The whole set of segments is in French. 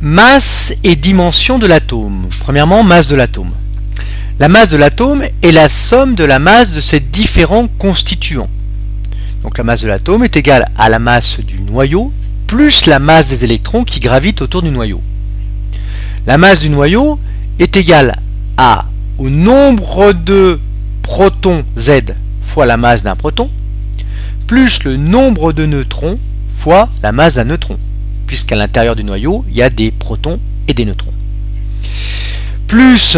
Masse et dimension de l'atome. Premièrement, masse de l'atome. La masse de l'atome est la somme de la masse de ses différents constituants. Donc la masse de l'atome est égale à la masse du noyau plus la masse des électrons qui gravitent autour du noyau. La masse du noyau est égale au nombre de protons Z fois la masse d'un proton plus le nombre de neutrons fois la masse d'un neutron, puisqu'à l'intérieur du noyau, il y a des protons et des neutrons. Plus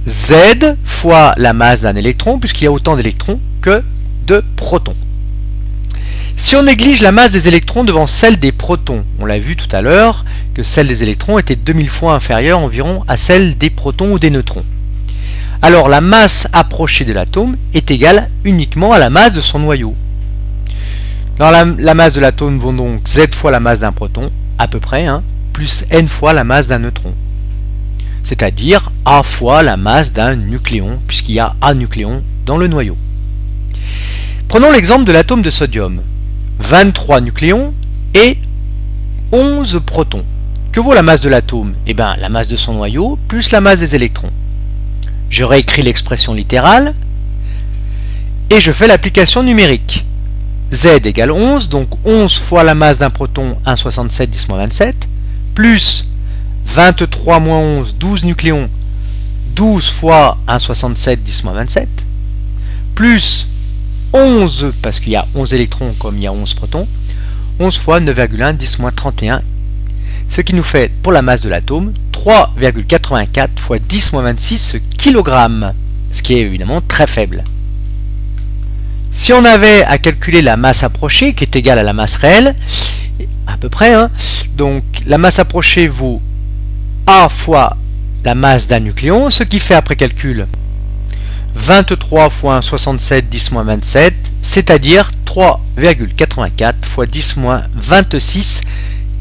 Z fois la masse d'un électron, puisqu'il y a autant d'électrons que de protons. Si on néglige la masse des électrons devant celle des protons, on l'a vu tout à l'heure que celle des électrons était 2000 fois inférieure environ à celle des protons ou des neutrons. Alors la masse approchée de l'atome est égale uniquement à la masse de son noyau. Alors la masse de l'atome vaut donc Z fois la masse d'un proton, à peu près, plus N fois la masse d'un neutron. C'est-à-dire A fois la masse d'un nucléon, puisqu'il y a A nucléons dans le noyau. Prenons l'exemple de l'atome de sodium. 23 nucléons et 11 protons. Que vaut la masse de l'atome? Eh bien, la masse de son noyau plus la masse des électrons. Je réécris l'expression littérale et je fais l'application numérique. Z égale 11, donc 11 fois la masse d'un proton, 1,67 10-27, plus 23 moins 11, 12 nucléons, 12 fois 1,67 10-27, plus 11, parce qu'il y a 11 électrons comme il y a 11 protons, 11 fois 9,1 10-31, ce qui nous fait, pour la masse de l'atome, 3,84 fois 10-26 kg, ce qui est évidemment très faible. Si on avait à calculer la masse approchée, qui est égale à la masse réelle, à peu près, donc la masse approchée vaut A fois la masse d'un nucléon, ce qui fait après calcul 23 fois 1,67 10-27, c'est-à-dire 3,84 fois 10-26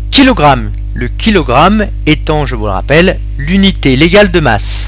kg. Le kilogramme étant, je vous le rappelle, l'unité légale de masse.